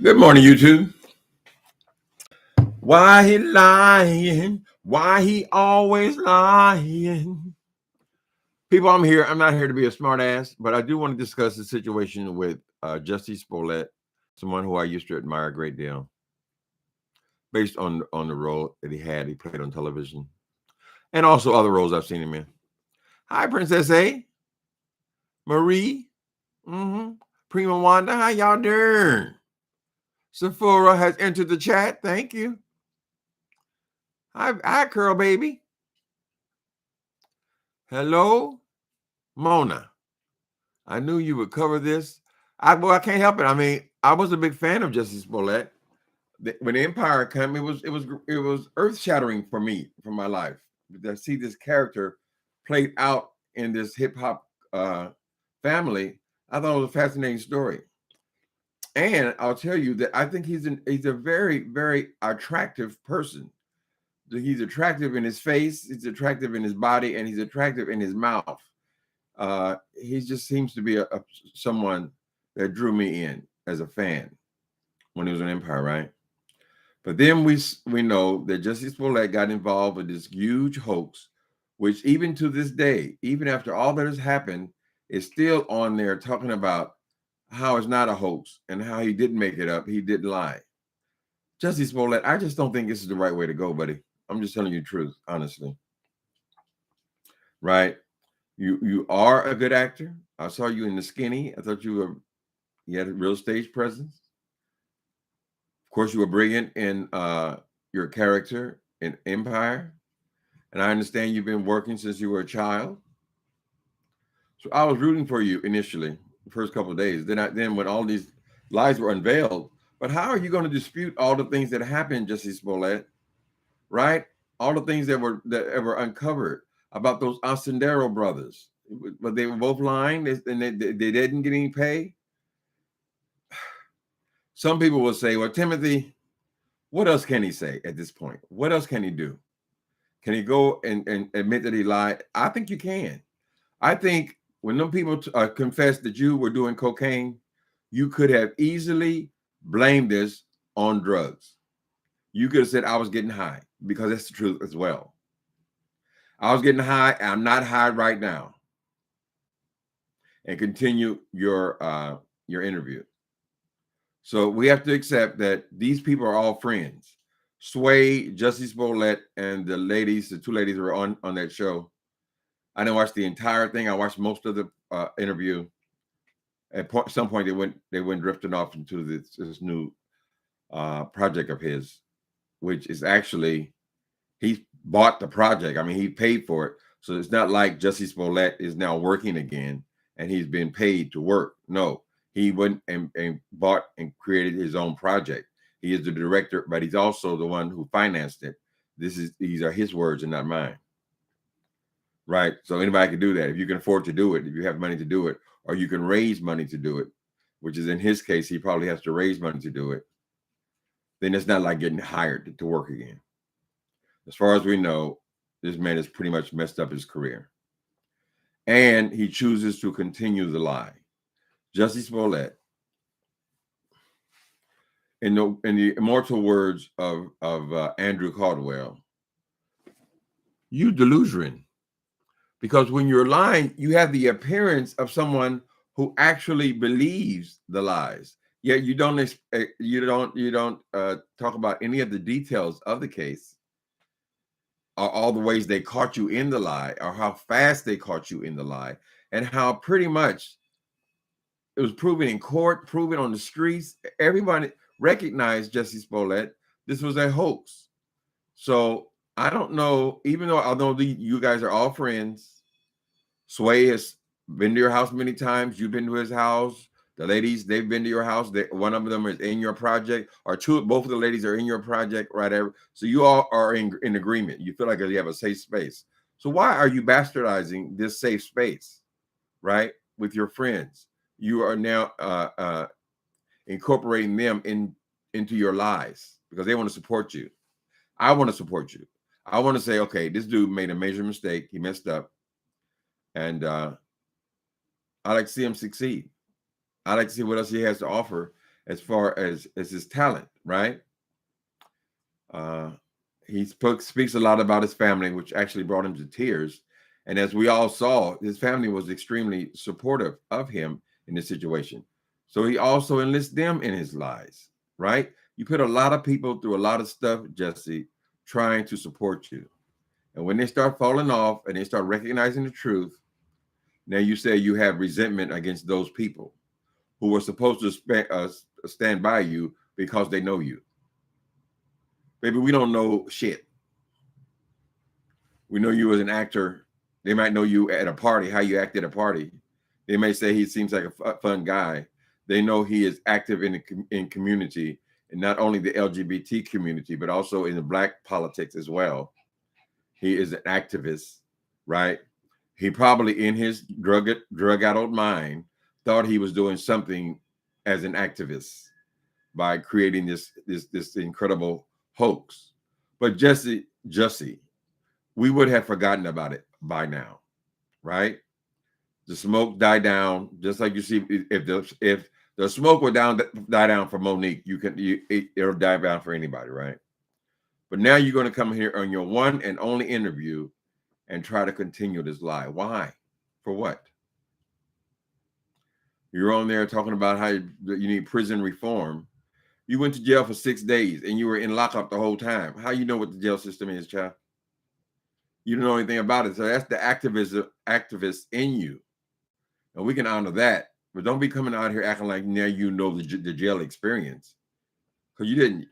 Good morning, YouTube. Why he lying? Why he always lying? People, I'm here. I'm not here to be a smart ass, but I do want to discuss the situation with JUSSIE SMOLLETT, someone who I used to admire a great deal, based on the role that he played on television, and also other roles I've seen him in. Hi, Princess A, Marie, Prima Wanda, how y'all doing? Sephora has entered the chat. Thank you. Hi, Curl Baby. Hello, Mona. I knew you would cover this. I can't help it. I mean, I was a big fan of JUSSIE SMOLLETT. When Empire came, it was earth-shattering for me, for my life, to see this character played out in this hip-hop family. I thought it was a fascinating story. And I'll tell you that I think he's a very, very attractive person. He's attractive in his face, he's attractive in his body, and he's attractive in his mouth. He just seems to be someone that drew me in as a fan when he was on Empire, right? But then we know that JUSSIE SMOLLETT got involved with this huge hoax, which even to this day, even after all that has happened, is still on there talking about how it's not a hoax and how he didn't make it up, he didn't lie. JUSSIE SMOLLETT, I just don't think this is the right way to go, buddy. I'm just telling you the truth, honestly. Right? You are a good actor. I saw you in The Skinny. I thought you had a real stage presence. Of course, you were brilliant in your character in Empire. And I understand you've been working since you were a child. So I was rooting for you initially, the first couple of days. Then when all these lies were unveiled, but how are you going to dispute all the things that happened, JUSSIE SMOLLETT? Right? All the things that were uncovered about those Ascendero brothers, but they were both lying and they didn't get any pay. Some people will say, well, Timothy, what else can he say at this point? What else can he do? Can he go and admit that he lied? I think you can. I think when them people confessed that you were doing cocaine, you could have easily blamed this on drugs. You could have said, I was getting high, because that's the truth as well. I was getting high, and I'm not high right now. And continue your interview. So we have to accept that these people are all friends. Sway, JUSSIE SMOLLETT, and the two ladies who were on that show. I didn't watch the entire thing. I watched most of the interview. At some point, they went drifting off into this new project of his, which is actually, he bought the project. I mean, he paid for it. So it's not like JUSSIE SMOLLETT is now working again and he's been paid to work. No, he went and bought and created his own project. He is the director, but he's also the one who financed it. These are his words and not mine. Right? So anybody can do that. If you can afford to do it, if you have money to do it, or you can raise money to do it, which is in his case, he probably has to raise money to do it. Then it's not like getting hired to work again. As far as we know, this man has pretty much messed up his career. And he chooses to continue the lie. JUSSIE SMOLLETT, in the immortal words of Andrew Caldwell, you delusion. Because when you're lying, you have the appearance of someone who actually believes the lies. Yet you don't talk about any of the details of the case, or all the ways they caught you in the lie, or how fast they caught you in the lie, and how pretty much it was proven in court, proven on the streets. Everybody recognized JUSSIE SMOLLETT. This was a hoax. So I don't know, even though I know you guys are all friends. Sway has been to your house many times. You've been to his house. The ladies, they've been to your house. One of them is in your project, or both of the ladies are in your project, right? So you all are in agreement. You feel like you have a safe space. So why are you bastardizing this safe space, right? With your friends, you are now incorporating them into your lies because they want to support you. I want to support you. I want to say, okay, this dude made a major mistake. He messed up. And I like to see him succeed. I like to see what else he has to offer as far as his talent, right? Uh, he speaks a lot about his family, which actually brought him to tears. And as we all saw, his family was extremely supportive of him in this situation. So he also enlists them in his lives, right? You put a lot of people through a lot of stuff, Jesse, trying to support you. And when they start falling off and they start recognizing the truth, now you say you have resentment against those people who were supposed to stand by you because they know you. Baby, we don't know shit. We know you as an actor. They might know you at a party, how you act at a party. They may say he seems like a fun guy. They know he is active in community, and not only the LGBT community, but also in the Black politics as well. He is an activist, right? He probably, in his drug-addled mind, thought he was doing something as an activist by creating this incredible hoax. But Jussie, we would have forgotten about it by now, right? The smoke died down, just like you see. If the smoke would die down for Monique, it'll die down for anybody, right? But now you're going to come here on your one and only interview and try to continue this lie. Why? For what? You're on there talking about how you need prison reform. You went to jail for 6 days and you were in lockup the whole time. How you know what the jail system is, child? You don't know anything about it. So that's the activist in you. And we can honor that. But don't be coming out here acting like now you know the jail experience. Because you didn't.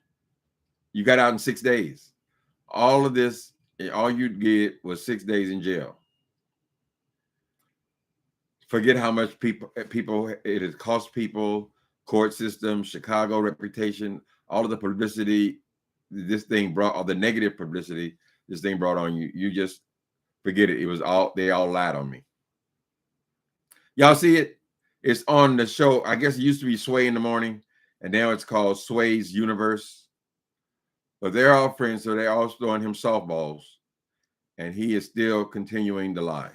You got out in 6 days. All of this, all you did was 6 days in jail. Forget how much people it has cost people, court system, Chicago reputation, all of the publicity this thing brought, all the negative publicity this thing brought on you. You just forget it. It was they all lied on me. Y'all see it? It's on the show. I guess it used to be Sway in the Morning, and now it's called Sway's Universe. But they're all friends, so they're all throwing him softballs, and he is still continuing to lie.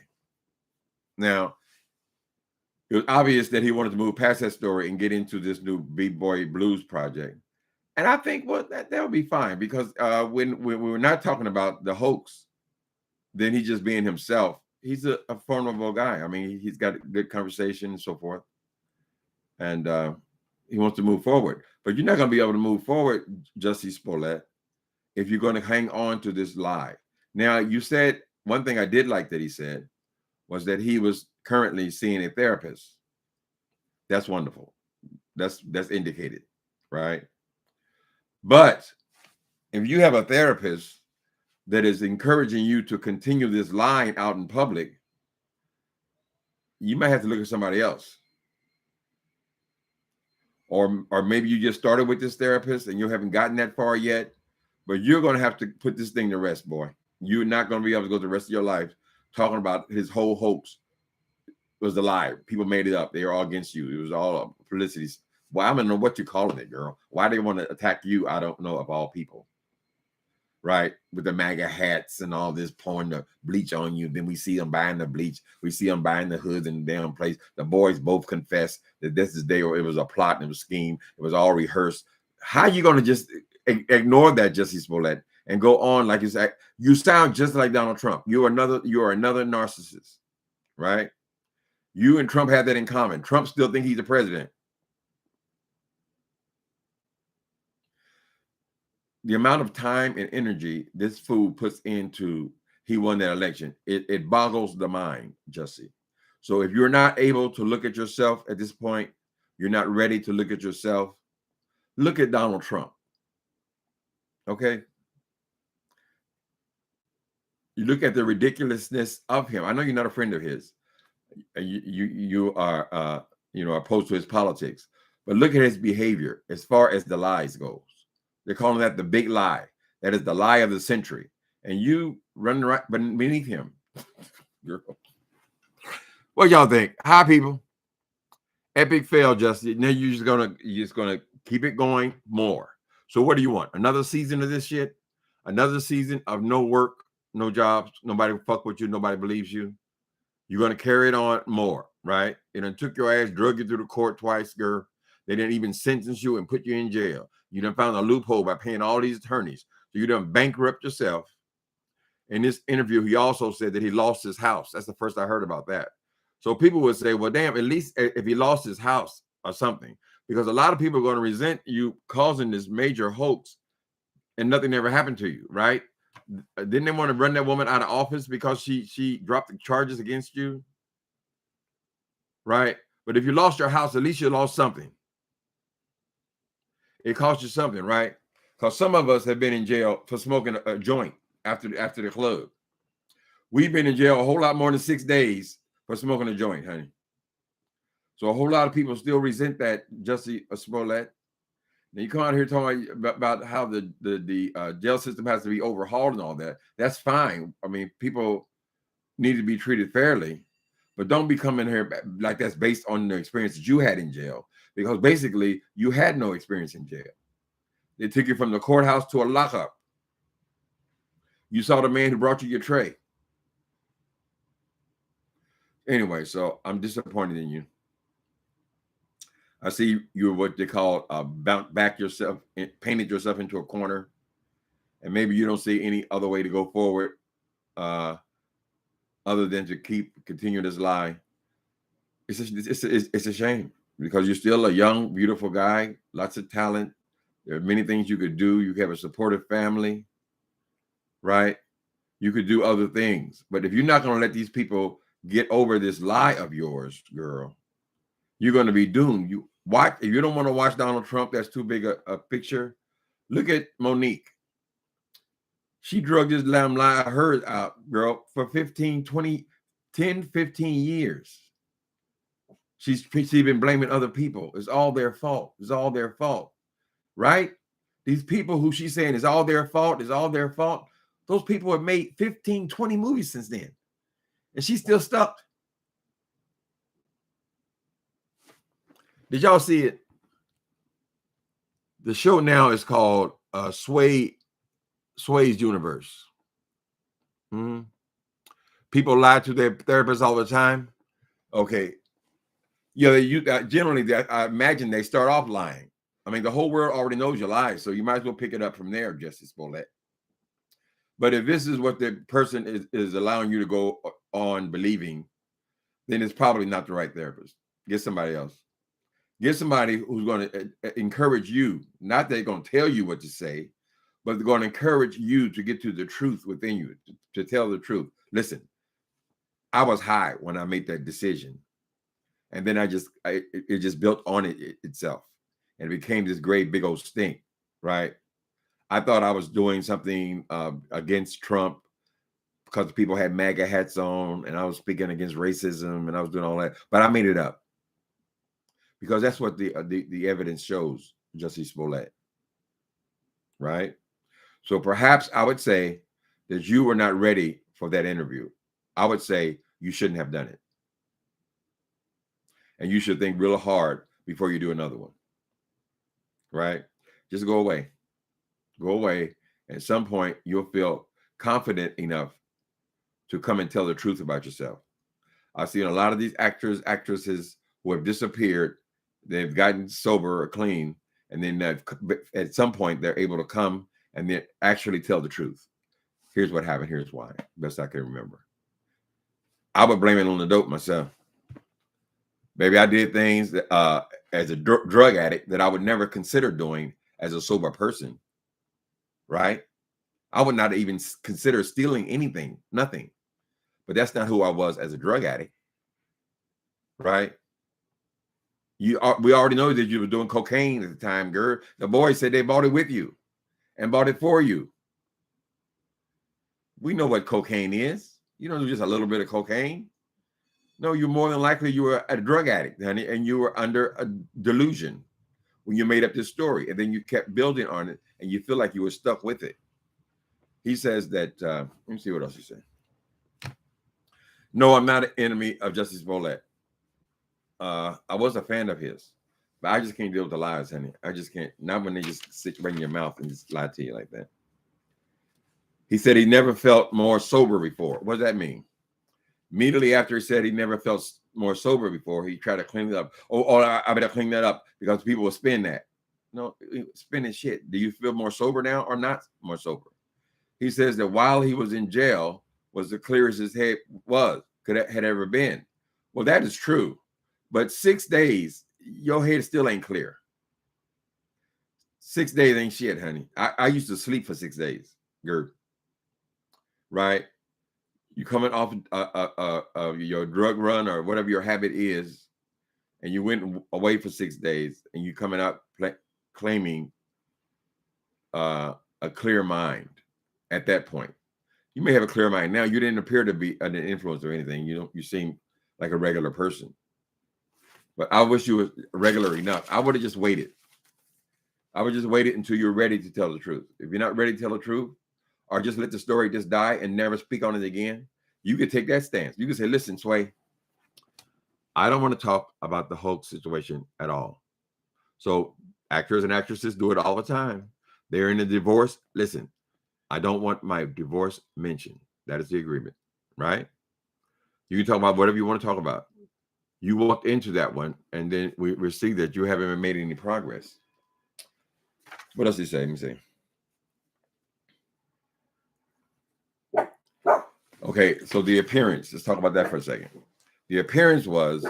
Now, it was obvious that he wanted to move past that story and get into this new B-Boy Blues project. And I think, well, that would be fine, because when we're not talking about the hoax, then he's just being himself. He's a formidable guy. I mean, he's got a good conversation and so forth. And he wants to move forward. But you're not going to be able to move forward, Jussie Smollett, if you're going to hang on to this lie. Now, you said one thing I did like that he said was that he was currently seeing a therapist. That's wonderful. That's indicated, right? But if you have a therapist that is encouraging you to continue this line out in public, you might have to look at somebody else. Or maybe you just started with this therapist and you haven't gotten that far yet, but you're going to have to put this thing to rest, boy. You're not going to be able to go the rest of your life talking about his whole hoax was a lie. People made it up. They were all against you. It was all publicity. Well, I don't know what you're calling it, girl. Why they want to attack you, I don't know, of all people. Right? With the MAGA hats and all this, pouring the bleach on you. Then we see them buying the bleach. We see them buying the hoods in the damn place. The boys both confess that this is it was a plot and it was a scheme. It was all rehearsed. How are you going to just ignore that, Jussie Smollett, and go on like you sound just like Donald Trump. You are another narcissist, right? You and Trump have that in common. Trump still thinks he's the president. The amount of time and energy this fool puts into he won that election, it boggles the mind, Jussie. So if you're not able to look at yourself at this point, you're not ready to look at yourself, look at Donald Trump. Okay? You look at the ridiculousness of him. I know you're not a friend of his. You are opposed to his politics, but look at his behavior as far as the lies goes. They're calling that the big lie. That is the lie of the century. And you run right beneath him. What y'all think? Hi, people. Epic fail, Justin. Now you're just gonna keep it going more. So what do you want? Another season of this shit? Another season of no work, no jobs, nobody fuck with you, nobody believes you. You're going to carry it on more, right? It done took your ass, drug you through the court twice, girl. They didn't even sentence you and put you in jail. You done found a loophole by paying all these attorneys. So you done bankrupt yourself. In this interview, he also said that he lost his house. That's the first I heard about that. So people would say, well, damn, at least if he lost his house or something, because a lot of people are going to resent you causing this major hoax and nothing ever happened to you, right? Didn't they want to run that woman out of office because she dropped the charges against you? Right? But if you lost your house, at least you lost something. It cost you something, right? Because some of us have been in jail for smoking a joint after the club. We've been in jail a whole lot more than 6 days for smoking a joint, honey. So a whole lot of people still resent that, Jussie Smollett. Now you come out here talking about how the jail system has to be overhauled and all that. That's fine. I mean, people need to be treated fairly, but don't be coming here like that's based on the experience that you had in jail, because basically you had no experience in jail. They took you from the courthouse to a lockup. You saw the man who brought you your tray. Anyway, so I'm disappointed in you. I see you were what they call back yourself, painted yourself into a corner, and maybe you don't see any other way to go forward other than to continue this lie. It's a shame, because you're still a young, beautiful guy, lots of talent. There are many things you could do. You have a supportive family, right? You could do other things. But if you're not going to let these people get over this lie of yours, girl, you're going to be doomed. If you don't want to watch Donald Trump, that's too big a picture. Look at Monique. She drugged this lamb lie of hers out, girl, for 15 years. She's been blaming other people. It's all their fault. It's all their fault, right? These people who she's saying is all their fault, those people have made 15, 20 movies since then, and she's still stuck. Did y'all see it? The show now is called Sway's Universe. People lie to their therapists all the time. Okay. Yeah, generally, I imagine they start off lying. I mean, the whole world already knows you lie, so you might as well pick it up from there, Jussie Smollett. But if this is what the person is allowing you to go on believing, then it's probably not the right therapist. Get somebody else. Get somebody who's going to encourage you. Not that they're going to tell you what to say, but they're going to encourage you to get to the truth within you, to tell the truth. Listen, I was high when I made that decision. And then it just built on itself. And it became this great big old stink, right? I thought I was doing something against Trump because people had MAGA hats on, and I was speaking against racism, and I was doing all that. But I made it up, because that's what the evidence shows, Jussie Smollett, right? So perhaps I would say that you were not ready for that interview. I would say you shouldn't have done it. And you should think real hard before you do another one, right? Just go away. Go away. At some point, you'll feel confident enough to come and tell the truth about yourself. I've seen a lot of these actors, actresses who have disappeared. They've gotten sober or clean, and then at some point, they're able to come and then actually tell the truth. Here's what happened. Here's why. Best I can remember. I would blame it on the dope myself. Maybe I did things that, as a drug addict that I would never consider doing as a sober person, right? I would not even consider stealing anything, nothing. But that's not who I was as a drug addict, right? We already know that you were doing cocaine at the time, girl. The boys said they bought it with you and bought it for you. We know what cocaine is. You don't do just a little bit of cocaine. No, you're more than likely you were a drug addict, honey, and you were under a delusion when you made up this story, and then you kept building on it, and you feel like you were stuck with it. He says that, let me see what else he said. No, I'm not an enemy of Jussie Smollett. I was a fan of his, but I just can't deal with the lies, honey. I just can't. Not when they just sit right in your mouth and just lie to you like that. He said he never felt more sober before. What does that mean? Immediately after he said he never felt more sober before, he tried to clean it up. Oh, I better clean that up because people will spin that. No, spinning shit. Do you feel more sober now or not more sober? He says that while he was in jail was the clearest his head had ever been. Well, that is true. But 6 days, your head still ain't clear. 6 days ain't shit, honey. I used to sleep for 6 days, Gert. Right? You coming off your drug run or whatever your habit is, and you went away for 6 days, and you coming out claiming a clear mind at that point. You may have a clear mind now. You didn't appear to be under influence or anything. You seem like a regular person. But I wish you were regular enough. I would have just waited. I would just wait until you're ready to tell the truth. If you're not ready to tell the truth, or just let the story just die and never speak on it again, you could take that stance. You could say, listen, Sway, I don't want to talk about the whole situation at all. So actors and actresses do it all the time. They're in a divorce. Listen, I don't want my divorce mentioned. That is the agreement, right? You can talk about whatever you want to talk about. You walked into that one, and then we see that you haven't made any progress. What else did he say? Let me see. Okay, so the appearance. Let's talk about that for a second. The appearance was,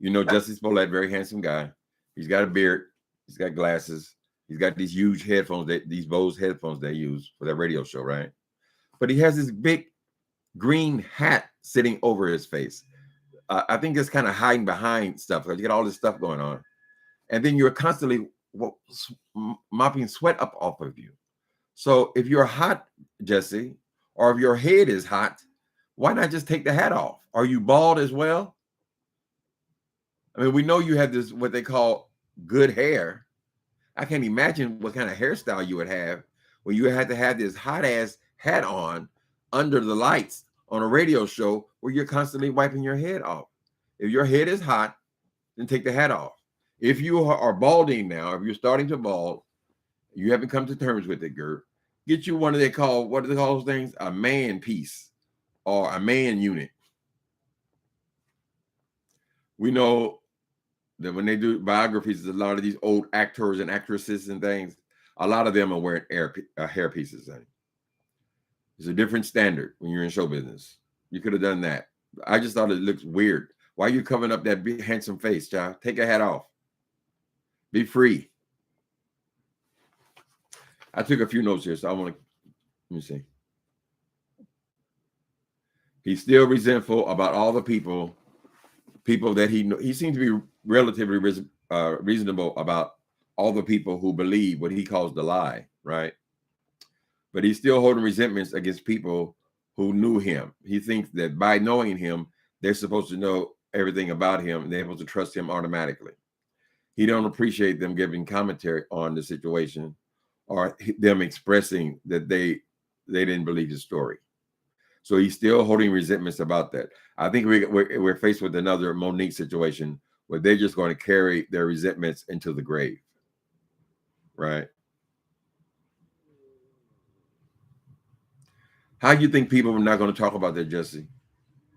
Jussie Smollett, very handsome guy. He's got a beard. He's got glasses. He's got these huge headphones, these Bose headphones they use for that radio show, right? But he has this big green hat sitting over his face. I think it's kind of hiding behind stuff because you got all this stuff going on. And then you're constantly mopping sweat up off of you. So if you're hot, Jesse, or if your head is hot, why not just take the hat off? Are you bald as well? I mean, we know you have this, what they call good hair. I can't imagine what kind of hairstyle you would have when you had to have this hot ass hat on under the lights on a radio show where you're constantly wiping your head off. If your head is hot, then take the hat off. If you are balding now, if you're starting to bald, you haven't come to terms with it, Gert, get you what do they call those things? A man piece or a man unit. We know that when they do biographies, a lot of these old actors and actresses and things, a lot of them are wearing hair pieces. It's a different standard when you're in show business. You could have done that. I just thought it looks weird. Why are you covering up that big handsome face, child? Take a hat off. Be free. I took a few notes here, so let me see. He's still resentful about all the people that he seems to be relatively reasonable about all the people who believe what he calls the lie, right? But he's still holding resentments against people who knew him. He thinks that by knowing him, they're supposed to know everything about him and they're able to trust him automatically. He don't appreciate them giving commentary on the situation or them expressing that they didn't believe his story. So he's still holding resentments about that. I think we're faced with another Monique situation where they're just going to carry their resentments into the grave, right? How do you think people are not going to talk about that, Jesse?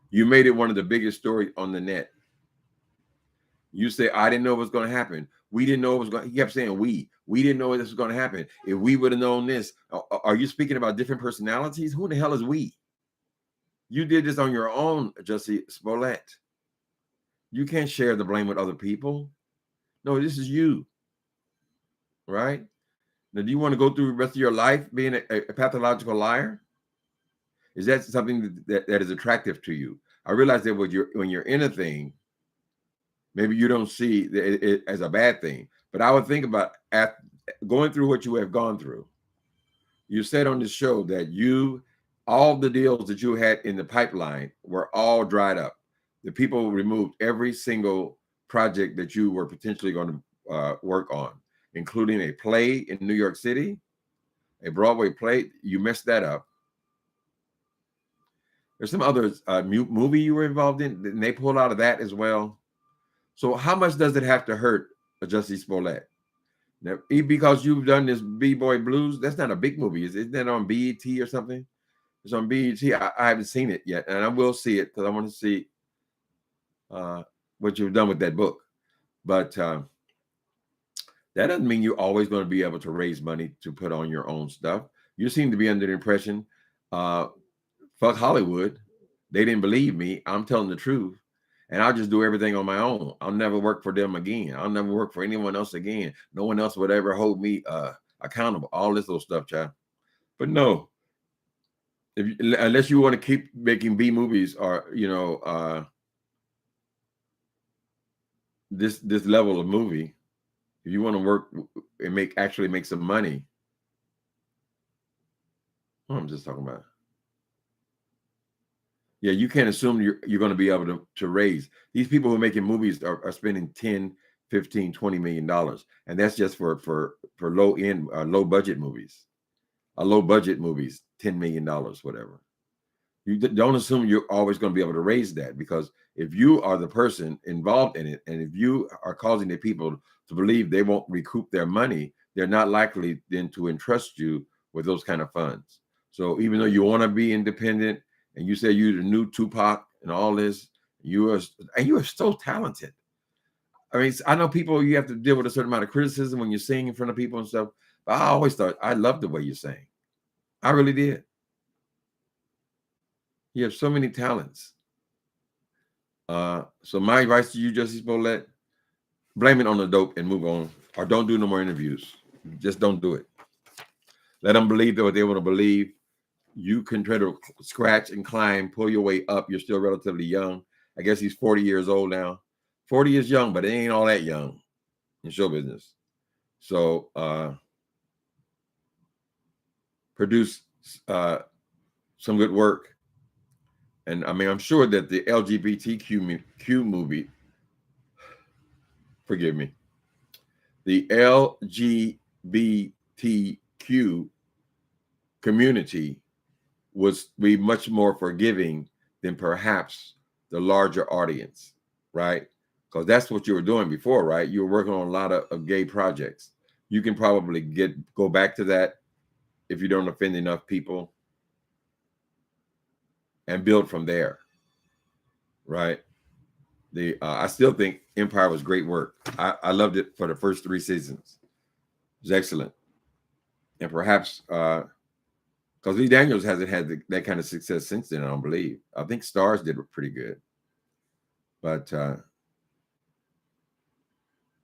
You made it one of the biggest stories on the net. You say, I didn't know what was going to happen. We didn't know it was going to, he kept saying we didn't know this was going to happen. If we would have known this, are you speaking about different personalities? Who the hell is we? You did this on your own, Jussie Smollett. You can't share the blame with other people. No, this is you, right? Now, do you want to go through the rest of your life being a pathological liar? Is that something that is attractive to you? I realize that when you're in a thing, maybe you don't see it as a bad thing. But I would think about going through what you have gone through. You said on this show that all the deals that you had in the pipeline were all dried up. The people removed every single project that you were potentially going to work on, including a play in New York City, a Broadway play. You messed that up. There's some other movie you were involved in, and they pulled out of that as well. So how much does it have to hurt Jussie Smollett? Now, because you've done this B-Boy Blues, that's not a big movie. Isn't that on BET or something? It's on BET. I haven't seen it yet, and I will see it because I want to see what you've done with that book. But that doesn't mean you're always going to be able to raise money to put on your own stuff. You seem to be under the impression, fuck Hollywood. They didn't believe me. I'm telling the truth. And I'll just do everything on my own. I'll never work for them again. I'll never work for anyone else again. No one else would ever hold me accountable. All this little stuff, child. But no, unless you want to keep making B movies or this level of movie, if you want to work and actually make some money, I'm just talking about. Yeah, you can't assume you're going to be able to raise. These people who are making movies are spending 10, 15, 20 million dollars, and that's just for low end, low budget movies. Low budget movies, $10 million, whatever. You don't assume you're always going to be able to raise that, because if you are the person involved in it, and if you are causing the people to believe they won't recoup their money, they're not likely then to entrust you with those kind of funds. So even though you want to be independent, and you say you're the new Tupac and all this, you are so talented. I mean, I know people, you have to deal with a certain amount of criticism when you sing in front of people and stuff, but I always thought I loved the way you sang. I really did. You have so many talents. So my advice to you, Jussie Smollett, blame it on the dope and move on, or don't do no more interviews. Just don't do it. Let them believe what they want to believe. You can try to scratch and climb, pull your way up. You're still relatively young. I guess he's 40 years old now. 40 is young, but it ain't all that young in show business. So produce some good work. And I mean, I'm sure that the LGBTQ movie, forgive me, the LGBTQ community would be much more forgiving than perhaps the larger audience, right? Because that's what you were doing before, right? You were working on a lot of gay projects. You can probably go back to that if you don't offend enough people and build from there, right? I still think Empire was great work. I loved it for the first 3 seasons. It was excellent. And perhaps because Lee Daniels hasn't had that kind of success since then, I don't believe. I think Stars did pretty good. But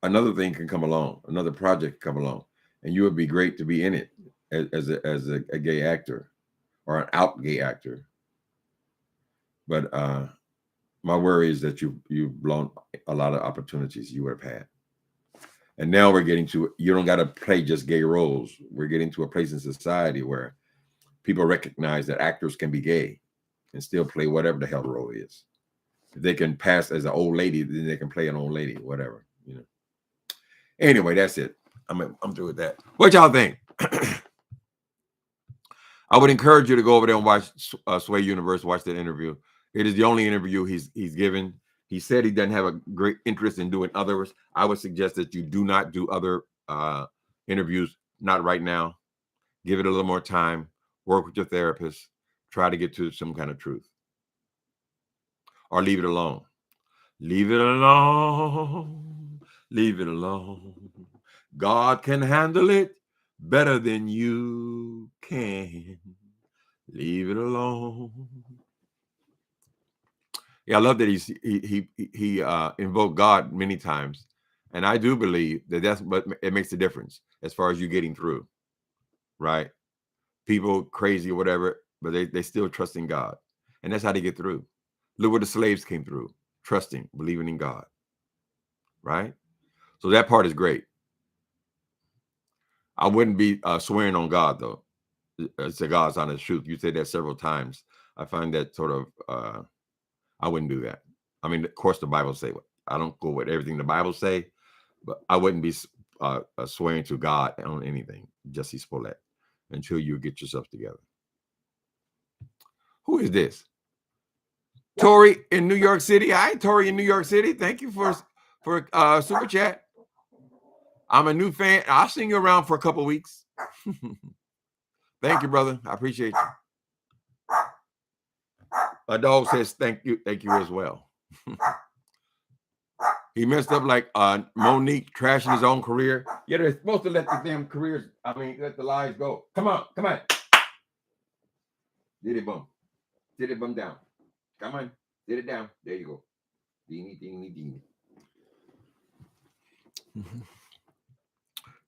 another thing can come along, another project can come along, and you would be great to be in it as a gay actor or an out gay actor. But my worry is that you've blown a lot of opportunities you would have had. And now we're getting to, you don't got to play just gay roles. We're getting to a place in society where people recognize that actors can be gay and still play whatever the hell the role is. If they can pass as an old lady, then they can play an old lady, whatever, you know. Anyway, that's it. I'm through with that. What y'all think? I would encourage you to go over there and watch Sway Universe, watch that interview. It is the only interview he's given. He said he doesn't have a great interest in doing others. I would suggest that you do not do other interviews, not right now. Give it a little more time. Work with your therapist. Try to get to some kind of truth. Or leave it alone. Leave it alone. Leave it alone. God can handle it better than you can. Leave it alone. Yeah, I love that he invoked God many times, and I do believe but it makes a difference as far as you getting through, right? People crazy or whatever, but they still trust in God, and that's how they get through. Look where the slaves came through, trusting, believing in God, right? So that part is great. I wouldn't be swearing on God though. It's a God's honest truth. You said that several times. I find that sort of I wouldn't do that. I mean, of course, the Bible say I don't go with everything the Bible say, but I wouldn't be swearing to God on anything, Jussie Smollett, until you get yourself together. Who is this? Tori in New York City. Hi, Tori in New York City. Thank you for super chat. I'm a new fan. I'll sing you around for a couple of weeks. Thank you, brother. I appreciate you. A dog says thank you as well. He messed up like Monique trashing his own career. Yeah, they're supposed to let the damn careers, let the lives go. Come on. Did it bum down. Come on. Did it down. There you go. Deenie.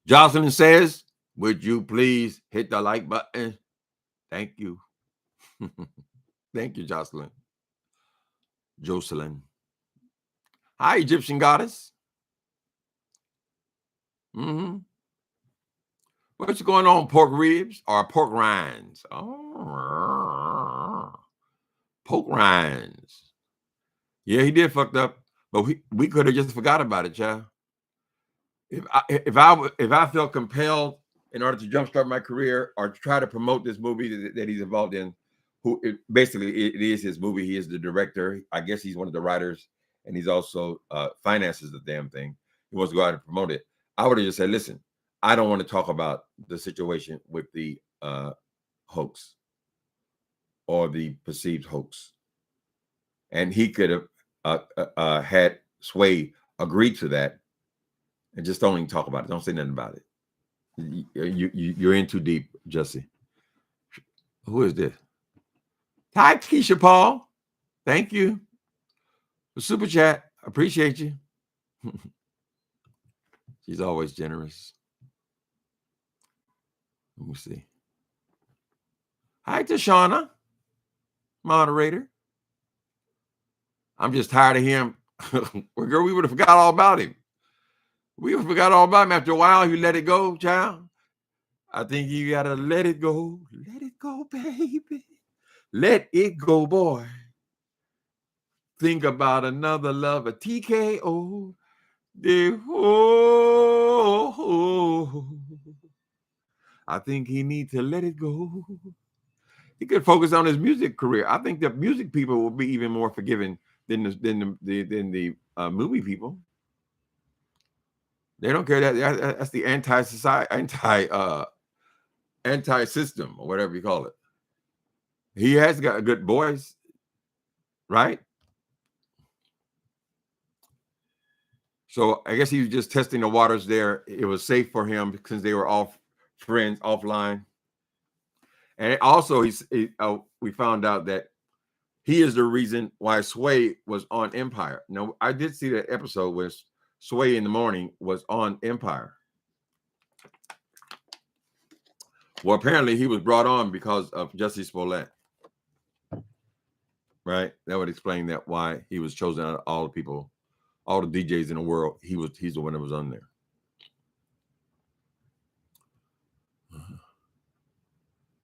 Jocelyn says, would you please hit the like button? Thank you. Thank you, Jocelyn. Hi, Egyptian goddess. What's going on, pork ribs or pork rinds? Oh, pork rinds. Yeah, he did fucked up, but we could have just forgot about it, child. If I felt compelled in order to jumpstart my career or to try to promote this movie that he's involved in, basically it is his movie. He is the director. I guess he's one of the writers, and he's also finances the damn thing. He wants to go out and promote it. I would have just said, listen, I don't want to talk about the situation with the hoax or the perceived hoax. And he could have had Sway agree to that and just don't even talk about it. Don't say nothing about it. You're in too deep, Jussie. Who is this? Hi, Keisha Paul. Thank you. The super chat. Appreciate you. She's always generous. Let me see. Hi, Tashana, moderator. I'm just tired of him. Girl, we would have forgot all about him. We would have forgot all about him after a while. You let it go, child. I think you got to let it go. Let it go, baby. Let it go, boy. Think about another lover. TKO. I think he needs to let it go. He could focus on his music career. I think the music people will be even more forgiving than the movie people. They don't care. That's the anti-system or whatever you call it. He has got a good voice, right? So I guess he was just testing the waters there. It was safe for him because they were all friends offline. And also, we found out that he is the reason why Sway was on Empire. Now, I did see that episode where Sway in the morning was on Empire. Well, apparently he was brought on because of JUSSIE SMOLLETT. Right? That would explain that why he was chosen out of all the people, all the DJs in the world. He's the one that was on there.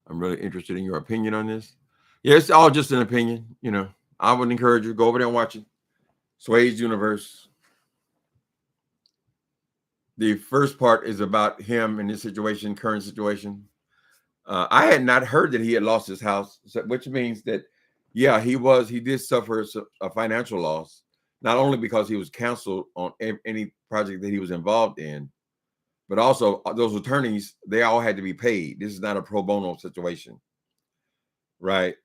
I'm really interested in your opinion on this. Yeah, it's all just an opinion. You know, I would encourage you to go over there and watch it. Sway's Universe. The first part is about him and his situation, current situation. I had not heard that he had lost his house, which means that, yeah, he did suffer a financial loss, not only because he was canceled on any project that he was involved in, but also those attorneys, they all had to be paid. This is not a pro bono situation, right?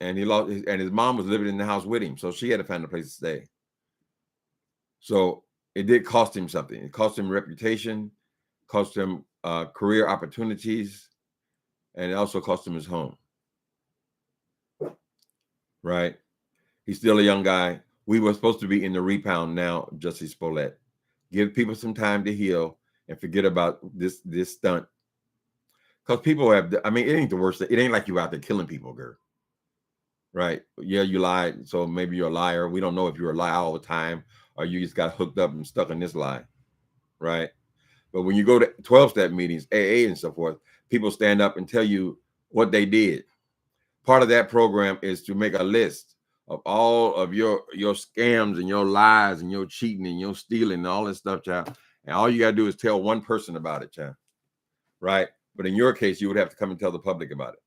And he lost, and his mom was living in the house with him, so she had to find a place to stay. So it did cost him something. It cost him reputation, cost him career opportunities, and it also cost him his home. Right? He's still a young guy. We were supposed to be in the repound now, JUSSIE SMOLLETT. Give people some time to heal and forget about this stunt. Because people have, it ain't the worst. It ain't like you out there killing people, girl. Right? Yeah, you lied. So maybe you're a liar. We don't know if you're a liar all the time or you just got hooked up and stuck in this lie. Right? But when you go to 12-step meetings, AA and so forth, people stand up and tell you what they did. Part of that program is to make a list of all of your scams and your lies and your cheating and your stealing and all this stuff, child. And all you got to do is tell one person about it, child. Right? But in your case, you would have to come and tell the public about it.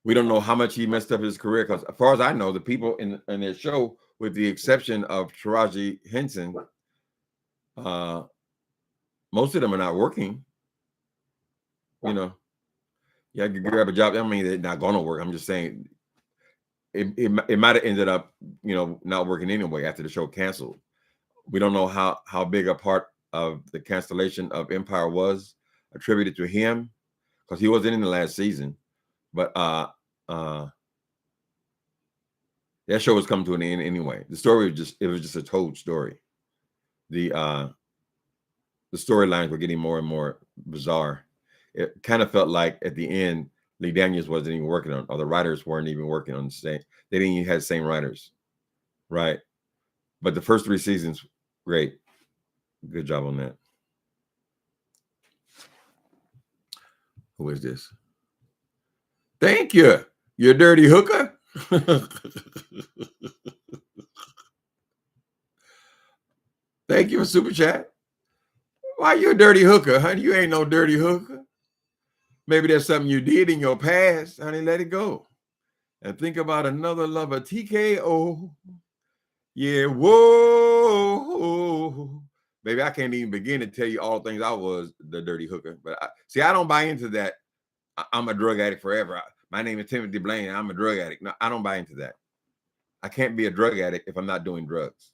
We don't know how much he messed up his career because, as far as I know, the people in their show, with the exception of Taraji Henson, most of them are not working. You know, Yeah, I could grab a job. I mean, they're not going to work. I'm just saying it might have ended up, not working anyway after the show canceled. We don't know how big a part of the cancellation of Empire was attributed to him, because he wasn't in the last season. But that show was coming to an end anyway. The story was just a told story. The storylines were getting more and more bizarre. It kind of felt like at the end, Lee Daniels wasn't even working on, or the writers weren't even working on the same. They didn't even have the same writers, right? But the first 3 seasons, great, good job on that. Who is this? Thank you, you dirty hooker. Thank you for super chat. Why you a dirty hooker, honey? You ain't no dirty hooker. Maybe there's something you did in your past, honey. Let it go and think about another lover. TKO. Yeah, whoa. Baby, I can't even begin to tell you all the things I was, the dirty hooker. But I don't buy into that. I'm a drug addict forever. My name is Timothy Blaine. I'm a drug addict. No, I don't buy into that. I can't be a drug addict if I'm not doing drugs,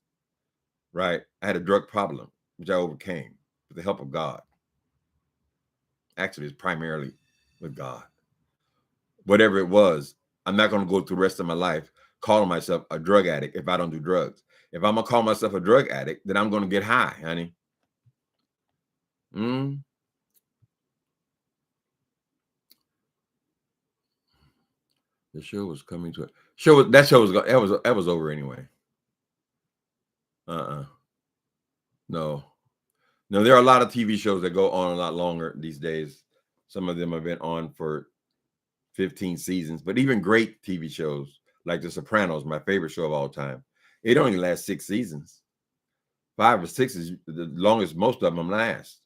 right? I had a drug problem, which I overcame with the help of God. Actually, it's primarily with God. Whatever it was, I'm not going to go through the rest of my life calling myself a drug addict if I don't do drugs. If I'm going to call myself a drug addict, then I'm going to get high, honey. The show was coming to it. That was over anyway. No, there are a lot of TV shows that go on a lot longer these days. Some of them have been on for 15 seasons, but even great TV shows like The Sopranos, my favorite show of all time, it only lasts 6 seasons. 5 or 6 is the longest most of them last.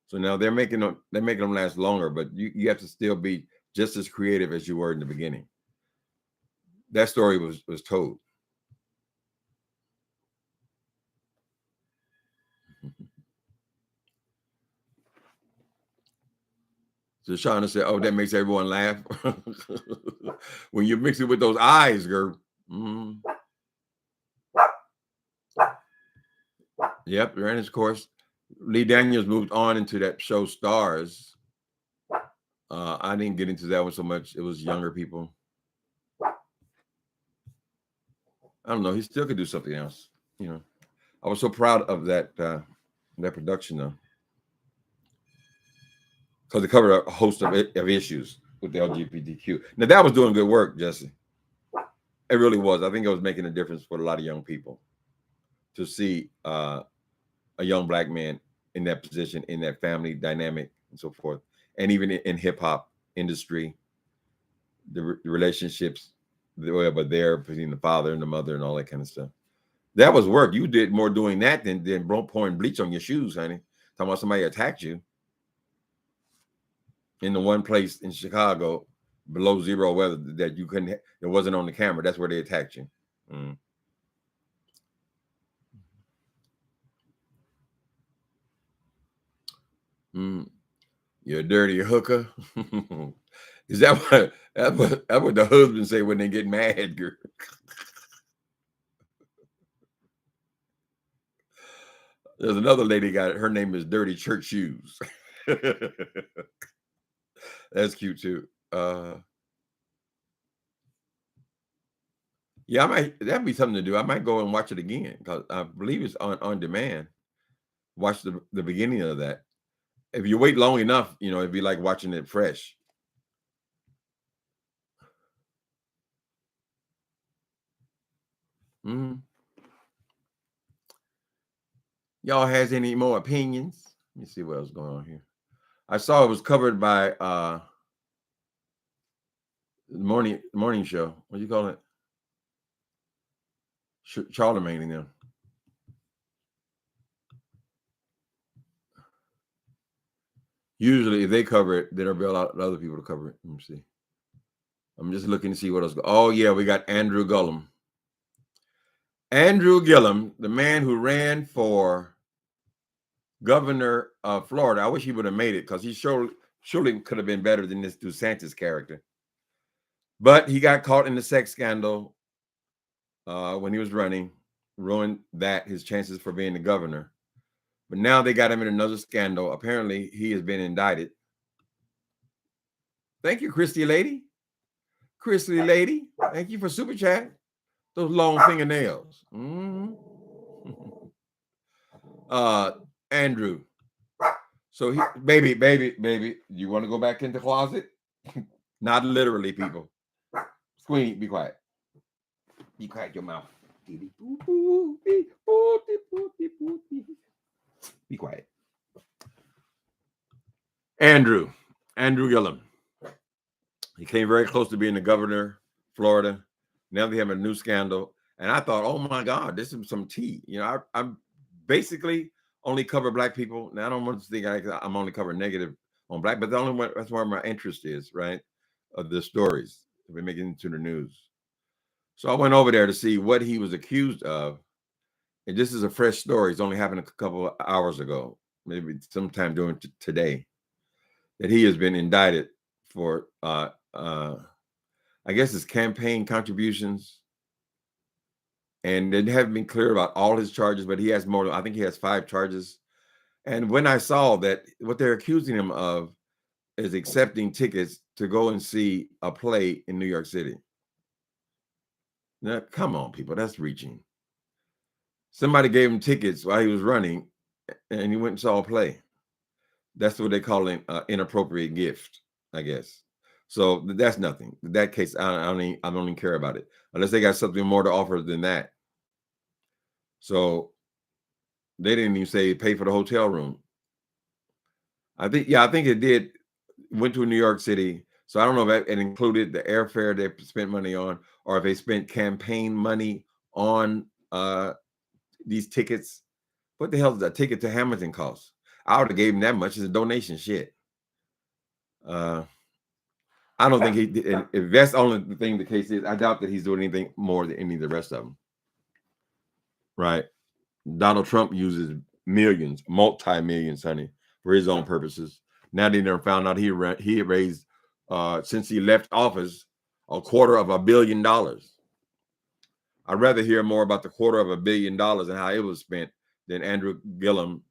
So now they're making them last longer, but you have to still be just as creative as you were in the beginning. That story was told. So Shauna said, "Oh, that makes everyone laugh." When you mix it with those eyes, girl. Yep, and of course, Lee Daniels moved on into that show Stars. I didn't get into that one so much. It was younger people. I don't know. He still could do something else. I was so proud of that production though, because it covered a host of issues with the LGBTQ. Now that was doing good work, Jesse. It really was. I think it was making a difference for a lot of young people to see a young Black man in that position, in that family dynamic, and so forth. And even in hip hop industry, the relationships that were there between the father and the mother and all that kind of stuff. That was work. You did more doing that than pouring bleach on your shoes, honey. Talking about somebody attacked you in the one place in Chicago below zero weather that you couldn't, it wasn't on the camera. That's where they attacked you. You're a dirty hooker. Is that what the husband say when they get mad, girl? There's another lady got it. Her name is Dirty Church Shoes. That's cute too. Yeah, that'd be something to do. I might go and watch it again because I believe it's on demand. Watch the beginning of that. If you wait long enough, it'd be like watching it fresh. Y'all has any more opinions? Let me see what else going on here. I saw it was covered by the morning show. What do you call it? Charlemagne and them. Usually, if they cover it, then there'll be a lot of other people to cover it. Let me see. I'm just looking to see what else. Oh yeah, we got Andrew Gillum. Andrew Gillum, the man who ran for governor of Florida. I wish he would have made it because he showed Surely could have been better than this DeSantis character. But he got caught in the sex scandal when he was running, ruined his chances for being the governor. But now they got him in another scandal. Apparently, he has been indicted. Thank you, Christy Lady. Christy Lady, thank you for super chat. Those long fingernails. Andrew. So, baby, you want to go back in the closet? Not literally, people. Queen, be quiet. Be quiet your mouth. Be quiet. Andrew Gillum. He came very close to being the governor, Florida. Now they have a new scandal. And I thought, oh my God, this is some tea. You know, I'm basically only cover black people. Now I don't want to think I'm only covering negative on black, but that's where my interest is, right? Of the stories that we make it into the news. So I went over there to see what he was accused of. And this is a fresh story. It's only happened a couple of hours ago, maybe sometime during today, that he has been indicted for, I guess it's campaign contributions. And they haven't been clear about all his charges, but he has more. I think he has 5 charges. And when I saw that what they're accusing him of is accepting tickets to go and see a play in New York City. Now, come on, people, that's reaching. Somebody gave him tickets while he was running, and he went and saw a play. That's what they call an inappropriate gift, I guess. So that's nothing. In that case, I don't even care about it unless they got something more to offer than that. So they didn't even say pay for the hotel room. I think it did. Went to New York City. So I don't know if it included the airfare they spent money on, or if they spent campaign money on these tickets. What the hell does a ticket to Hamilton cost? I would have gave him that much as a donation. Shit. I don't think he did. If that's only thing the case is, I doubt that he's doing anything more than any of the rest of them. Right? Donald Trump uses millions, multi-millions, honey, for his own purposes. Now they never found out he raised since he left office $250 million. I'd rather hear more about the $250 million and how it was spent than Andrew Gillum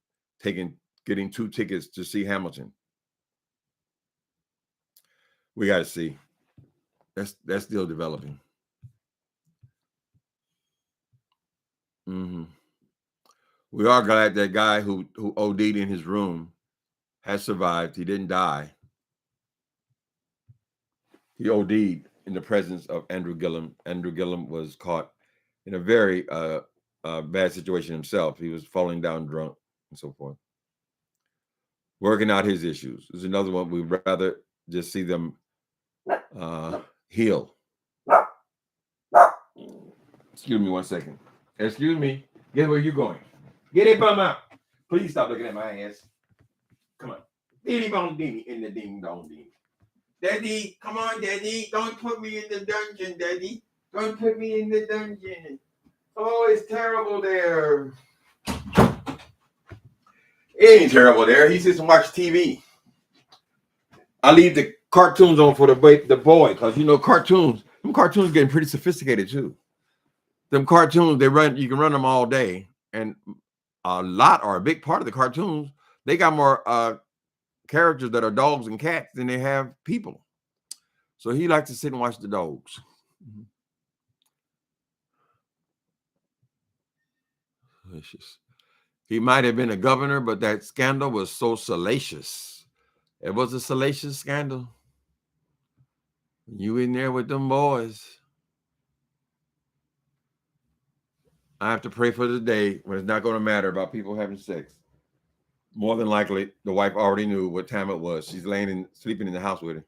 getting 2 tickets to see Hamilton. We got to see. That's still developing. We are glad that guy who OD'd in his room has survived. He didn't die. He OD'd in the presence of Andrew Gillum. Andrew Gillum was caught in a very bad situation himself. He was falling down drunk and so forth. Working out his issues. There's another one we'd rather just see them heal. Excuse me 1 second. Excuse me. Guess where you going? Get it bum out. Please stop looking at my ass. Come on. Diddy bong ding in the ding dong ding. Daddy, come on, Daddy. Don't put me in the dungeon, Daddy. Don't put me in the dungeon. Oh, it's terrible there. It ain't terrible there. He sits and watches TV. I leave the cartoons on for the boy, because you know cartoons getting pretty sophisticated too. Them cartoons, you can run them all day, and a big part of the cartoons, they got more characters that are dogs and cats than they have people. So he likes to sit and watch the dogs. He might have been a governor, but that scandal was so salacious. It was a salacious scandal. You in there with them boys. I have to pray for the day when it's not going to matter about people having sex. More than likely, the wife already knew what time it was. She's sleeping in the house with him.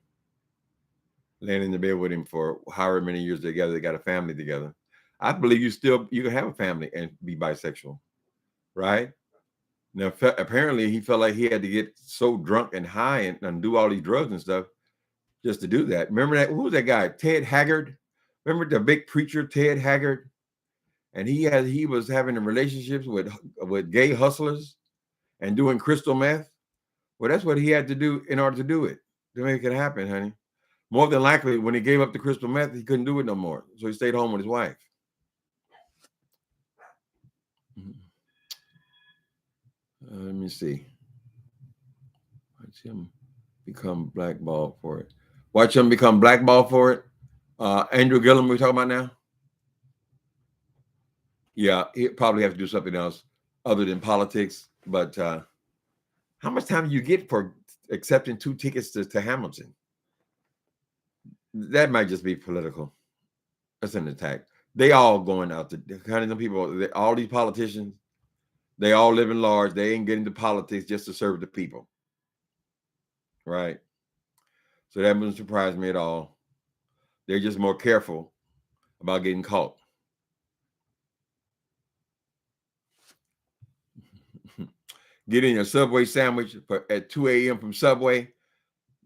Laying in the bed with him for however many years together. They got a family together. I believe you can have a family and be bisexual, right? Now, apparently, he felt like he had to get so drunk and high and do all these drugs and stuff just to do that. Remember that? Who was that guy? Ted Haggard. Remember the big preacher, Ted Haggard? And he was having relationships with gay hustlers and doing crystal meth. Well, that's what he had to do in order to do it, to make it happen, honey. More than likely, when he gave up the crystal meth, he couldn't do it no more. So he stayed home with his wife. Let me see. Watch him become blackballed for it. Watch him become blackballed for it. Andrew Gillum, we're talking about now. Yeah, he'd probably have to do something else other than politics. But how much time do you get for accepting 2 tickets to Hamilton? That might just be political. That's an attack. They all going out to kind of them people. All these politicians, they all live in large. They ain't getting to politics just to serve the people, right? So that wouldn't surprise me at all. They're just more careful about getting caught. Getting a Subway sandwich at 2 a.m. from Subway,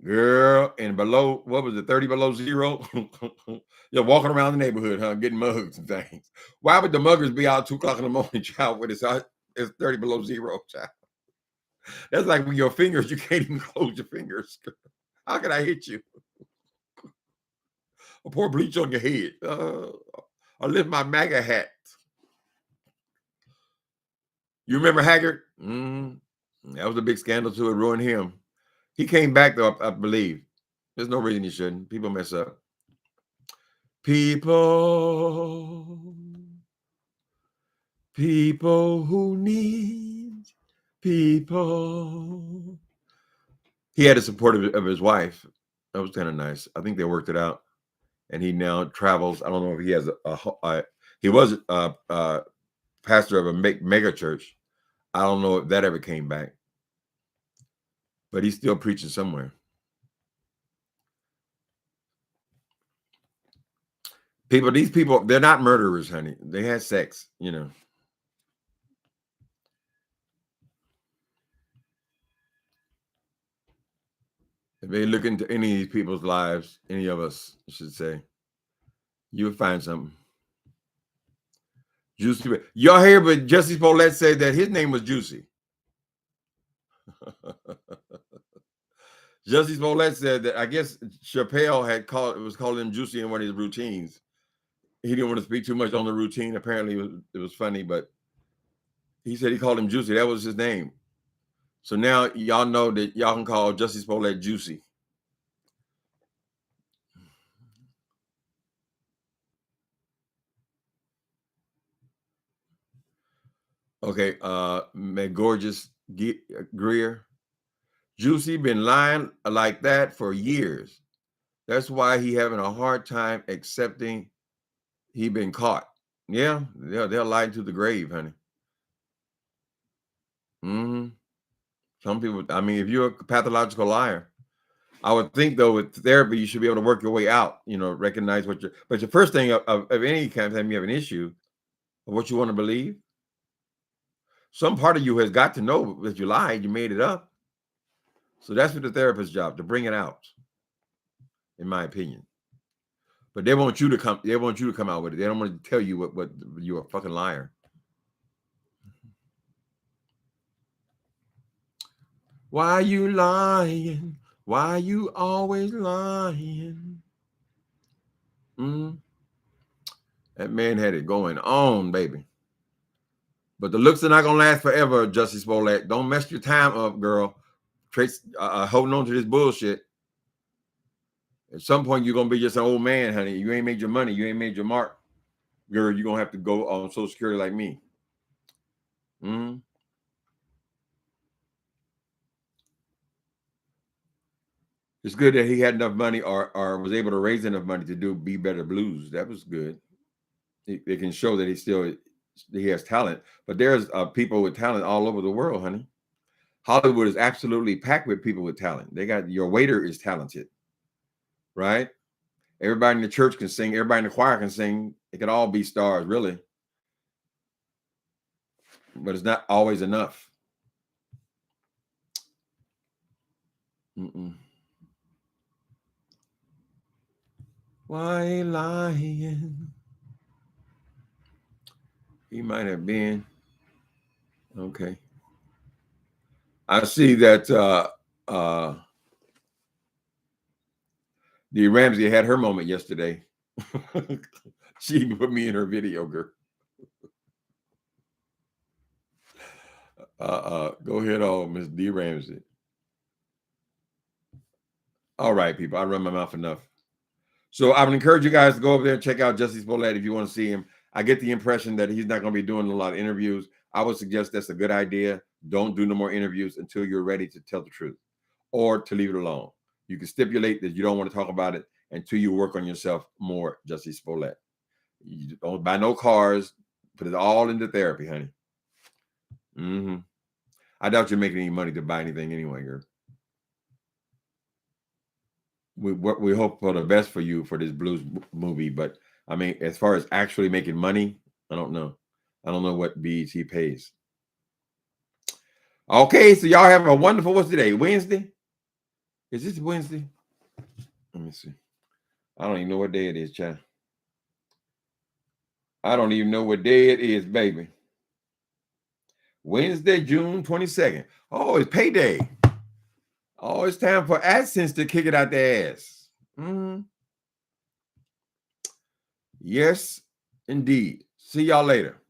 girl, and below, what was it, 30 below zero? You're walking around the neighborhood, huh, getting mugs and things. Why would the muggers be out 2 o'clock in the morning, child, when it's 30 below zero, child? That's like with your fingers, you can't even close your fingers. How can I hit you? Or pour bleach on your head. Or lift my MAGA hat. You remember Haggard? That was a big scandal too. It ruined him. He came back though, I believe. There's no reason he shouldn't. People mess up. People who need people. He had the support of his wife. That was kind of nice. I think they worked it out. And he now travels. I don't know if he has he was a pastor of a mega church. I don't know if that ever came back. But he's still preaching somewhere. These people, they're not murderers, honey. They had sex, you know. If they look into any of these people's lives, any of us, I should say, you'll find something. Juicy. Y'all hear, but Jussie Smollett said that his name was Juicy. Jussie Smollett said that I guess Chappelle was calling him Juicy in one of his routines. He didn't want to speak too much on the routine. Apparently, it was funny, but he said he called him Juicy. That was his name. So now y'all know that y'all can call Jussie Smollett Juicy. Okay, gorgeous Greer. Juicy been lying like that for years. That's why he having a hard time accepting he been caught. Yeah, they'll lie to the grave, honey. Some people, I mean, if you're a pathological liar, I would think though with therapy you should be able to work your way out. You know, recognize what but the first thing of any kind of time you have an issue of what you want to believe. Some part of you has got to know that you lied, you made it up. So that's what the therapist's job, to bring it out, in my opinion. But they want you to come out with it. They don't want to tell you what you're a fucking liar. Why you lying? Why you always lying? That man had it going on, baby. But the looks are not gonna last forever, Jussie Smollett. Don't mess your time up, girl. Trace holding on to this bullshit. At some point, you're gonna be just an old man, honey. You ain't made your money. You ain't made your mark, girl. You're gonna have to go on Social Security like me. It's good that he had enough money or was able to raise enough money to do Be Better Blues. That was good. It can show that he has talent. But there's people with talent all over the world, honey. Hollywood is absolutely packed with people with talent. They got your waiter is talented, right? Everybody in the church can sing. Everybody in the choir can sing. It could all be stars, really. But it's not always enough. Why lying? He might have been. Okay. I see that Dee Ramsey had her moment yesterday. She put me in her video, girl. Go ahead on, Miss Dee Ramsey. All right, people, I run my mouth enough. So I would encourage you guys to go over there and check out Jussie Smollett if you want to see him. I get the impression that he's not going to be doing a lot of interviews. I would suggest that's a good idea. Don't do no more interviews until you're ready to tell the truth or to leave it alone. You can stipulate that you don't want to talk about it until you work on yourself more, Jussie Smollett. You don't buy no cars. Put it all into therapy, honey. I doubt you're making any money to buy anything anyway, girl. We hope for the best for you for this blues movie, but I mean, as far as actually making money, I don't know. I don't know what BET pays. Okay, so y'all have a wonderful, what's today? Wednesday? Is this Wednesday? Let me see. I don't even know what day it is, child. I don't even know what day it is, baby. Wednesday, June 22nd. Oh, it's payday. Oh, it's time for AdSense to kick it out the ass. Yes, indeed. See y'all later.